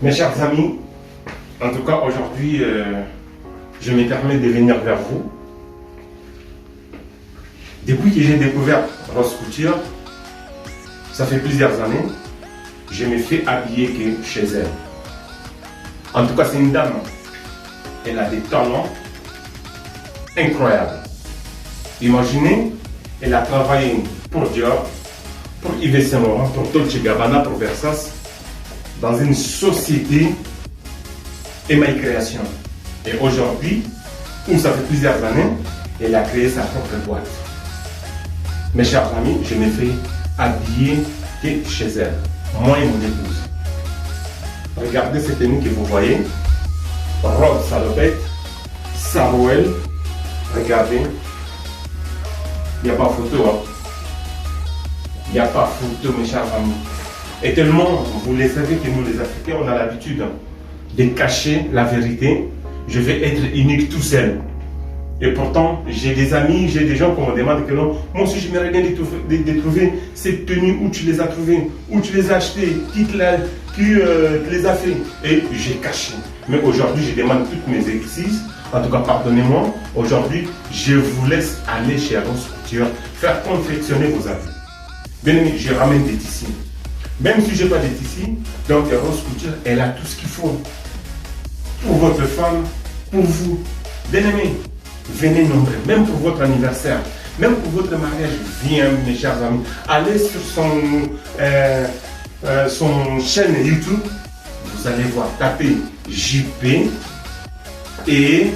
Mes chers amis, en tout cas aujourd'hui, je me permets de venir vers vous. Depuis que j'ai découvert Rose Couture, ça fait plusieurs années, je me fais habiller que chez elle. En tout cas, c'est une dame. Elle a des talents incroyables. Imaginez, elle a travaillé pour Dior, pour Yves Saint Laurent, pour Dolce Gabbana, pour Versace, dans une société Email Création. Et aujourd'hui, où ça fait plusieurs années, elle a créé sa propre boîte. Mes chers amis, je me fais habiller que chez elle, moi et mon épouse. Regardez cette tenue que vous voyez, robe salopette, sarouel, regardez, il n'y a pas photo, hein. Il n'y a pas photo, mes chers amis. Et tellement, vous le savez que nous les Africains, on a l'habitude de cacher la vérité. Je vais être unique tout seul. Et pourtant, j'ai des amis, j'ai des gens qui me demandent que non, moi aussi j'aimerais bien de trouver cette tenue, où tu les as trouvées, où tu les as achetées, qui te les a fait. Et j'ai caché. Mais aujourd'hui, je demande toutes mes excuses. En tout cas, pardonnez-moi. Aujourd'hui, je vous laisse aller chez Rose Couture, faire confectionner vos habits. Bien aimé, je ramène des tissus. Même si je n'ai pas de tissus, donc Rose Couture, elle a tout ce qu'il faut. Pour votre femme, pour vous. Bien aimé, venez nombreux, même pour votre anniversaire, même pour votre mariage, viens mes chers amis. Allez sur son chaîne YouTube, vous allez voir, tapez JP et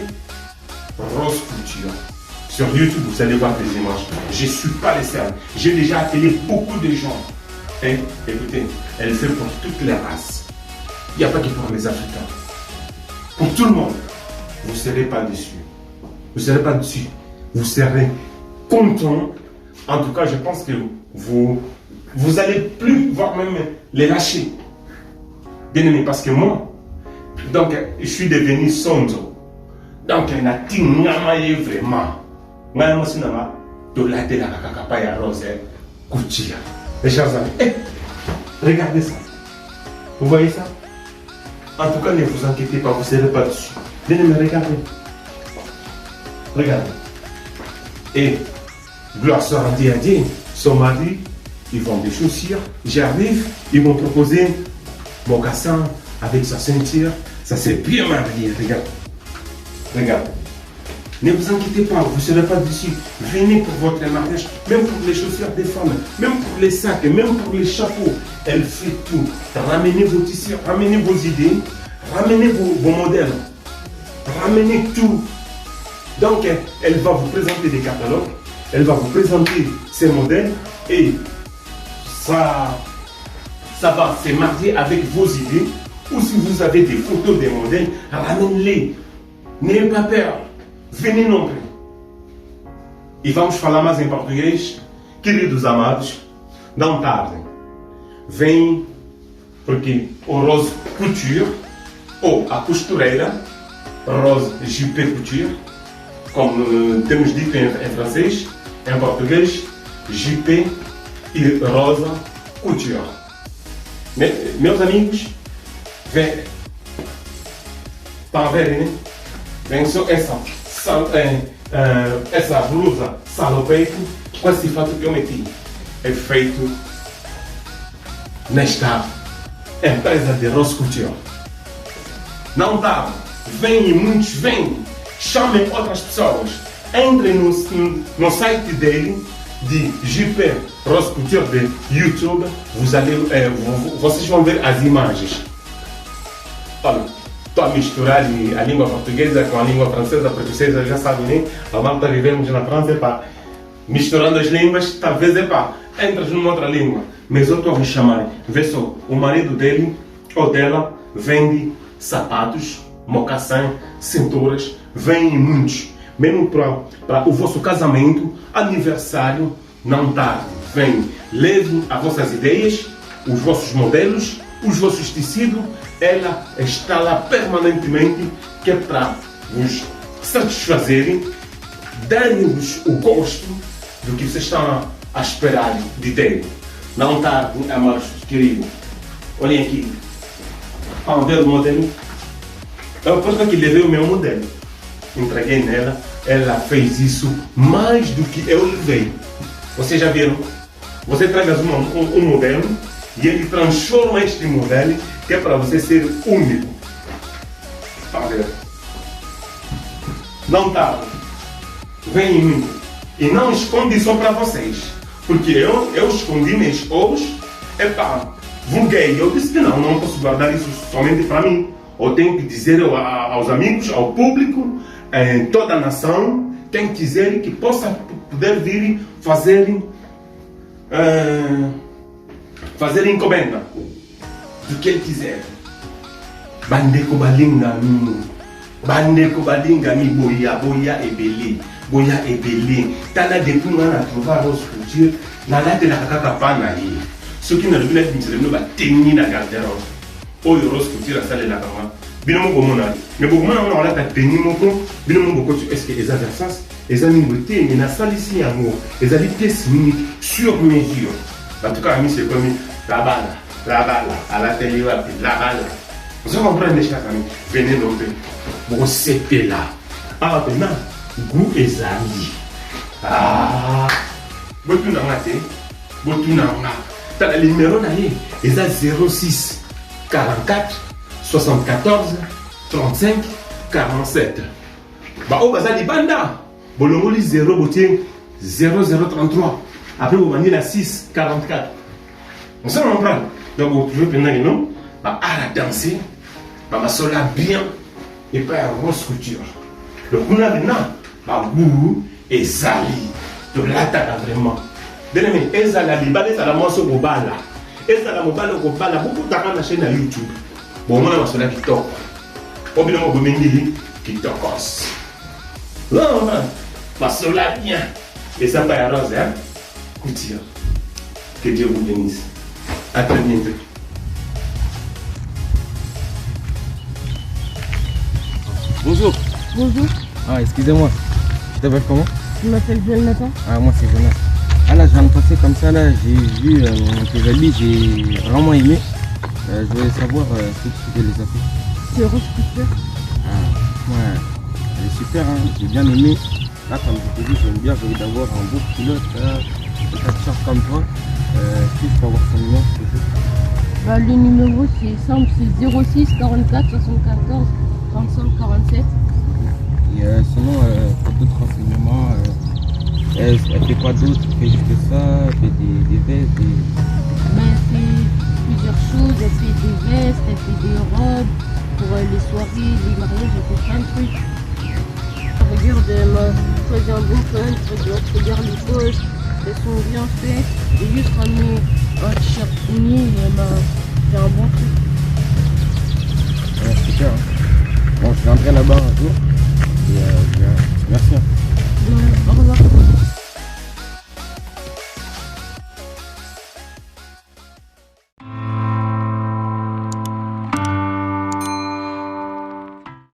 Rose Couture. Sur YouTube, vous allez voir des images. Je ne suis pas le seul. J'ai déjà appelé beaucoup de gens. Et écoutez, elle fait pour toutes les races. Il n'y a pas que pour les Africains. Pour tout le monde, vous ne serez pas déçus. Vous ne serez pas déçus. Vous serez contents. En tout cas, je pense que vous n'allez plus voir même les lâcher. Bien aimé, parce que moi, donc, je suis devenu sonzo. Donc, il y a vraiment. Moi, je suis de la télé à Rose Couture. Mes chers amis, regardez ça. Vous voyez ça? En tout cas, ne vous inquiétez pas, vous ne serez pas dessus. Venez me regarder. Regardez. Et gloire soit rendue à Dieu. Son mari, ils vendent des chaussures. J'arrive, ils m'ont proposé mon mocassin avec sa ceinture. Ça s'est bien marié. Regarde. Regarde. Ne vous inquiétez pas, vous ne serez pas dessus. Venez pour votre mariage, même pour les chaussures des femmes, même pour les sacs, même pour les chapeaux. Elle fait tout. Ramenez vos tissus, ramenez vos idées, ramenez vos modèles, ramenez tout. Donc, elle va vous présenter des catalogues, elle va vous présenter ses modèles et ça va se marier avec vos idées. Ou si vous avez des photos des modèles, ramenez-les. N'ayez pas peur. Venez nombreux. E vamos falar mais em português. Queridos amados, não tardem. Vem, porque o Rose Couture, ou a costureira, Rose JP Couture, como temos dito em francês, em português, JP e Rosa Couture. Meus amigos, vem. Estão a ver, né? Vem só essa blusa salopete com esse fato que eu meti. É feito nesta empresa de Rose Couture. Não dá. Vêm muitos, vêm. Chamem outras pessoas. Entrem no site dele, de JP Rose Couture de YouTube. Vocês vão ver as imagens. Olha. Estou a misturar a língua portuguesa com a língua francesa, porque vocês já sabem, né? A malta vivemos na França, epá, misturando as línguas, talvez, epá, entras numa outra língua. Mas eu estou a chamar, vê só, o marido dele ou dela vende sapatos, mocassim, cinturas, vende muitos. Mesmo para o vosso casamento, aniversário, não tarde. Vem, levem as vossas ideias, os vossos modelos, os vossos tecidos. Ela está lá permanentemente, que é para vos satisfazerem, darem-vos o gosto do que vocês estão a esperar de ter. Não tarde, amados queridos. Olhem aqui. envers o modelo. Eu aposto que levei o meu modelo. Entreguei nela, ela fez isso mais do que eu levei. Vocês já viram? Você traz um modelo e ele transforma este modelo que é para você ser único. Tá vendo? Não tá. Vem em mim. E não esconde só para vocês. Porque eu escondi meus ovos. Vulguei. Eu disse que não posso guardar isso somente para mim. Eu tenho que dizer aos amigos, ao público, em toda a nação, tenho que dizer que possa poder vir fazer encomenda do que ele quiser. Bandeko balinga mi boya ebele. Tana depuis on a trouvé Rose Couture, nana te la kaka pana yi. Ce qui ne le voulait pas dire, ba tenir na garde-robe. Oyo Rose Couture a salé la kama. Bino mo bomona. Mais bomona on a ta tenir moko, bino mo boko tu est-ce que les adversaires, les amis beauté, mais na salisi yango. Les ali pièces mini sur mesure. En tout cas, ami c'est comme la balle, à la télé la balle. Vous comprenez mes chers amis, venez nommer. Bon c'était là. Ah maintenant goût et amis. Botu na nga. T'as le numéro na ye. Et ça 06 44 74 35 47. Bah oh baza di banda. Bolongoli 0 botier 0033. Après vous vendez la 6 44. On s'en comprend. Donc vous pouvez prendre les noms. Bah à la danser. Bah sola bien. Et pas à Rose Couture. Donc on a maintenant. Bah goût et zali. Donc là t'as vraiment. Bien aimé, ezala libala ezala moso bobala. Ezala mobala bobala. Beaucoup t'as na chaîne YouTube. Bon on a masola qui top. Obino mo bomengi qui tokos. Non, masola bien. Et ça pas à Rose hein. Couture. Que Dieu vous bénisse. À très bientôt. Bonjour. Bonjour, Ah, excusez-moi. Tu t'appelles comment? je m'appelle Jonathan. Ah, moi c'est Jonas. Ah là, je viens de passer comme ça, là, j'ai vu tes habits, j'ai vraiment aimé. Je voulais savoir ce que tu fais les affaires. C'est Rose Couture. Ah, ouais, elle est super, hein, j'ai bien aimé. Là, comme je t'ai dit, j'aime bien, j'ai envie d'avoir un beau pilote, un catcheur comme toi. Si je peux avoir son numéro, s'il te plaît. Bah, le numéro c'est simple, c'est 06 44 74 35 47. Et sinon, pour d'autres renseignements, elle fait quoi d'autre? Elle fait juste ça, elle fait des vestes, Bah, elle fait plusieurs choses, elle fait des vestes, elle fait des robes pour les soirées, les mariages, elle fait plein de trucs. Regarde, elle m'a choisi un bon fun, regarde les poches, elles sont bien faites. J'ai juste ramené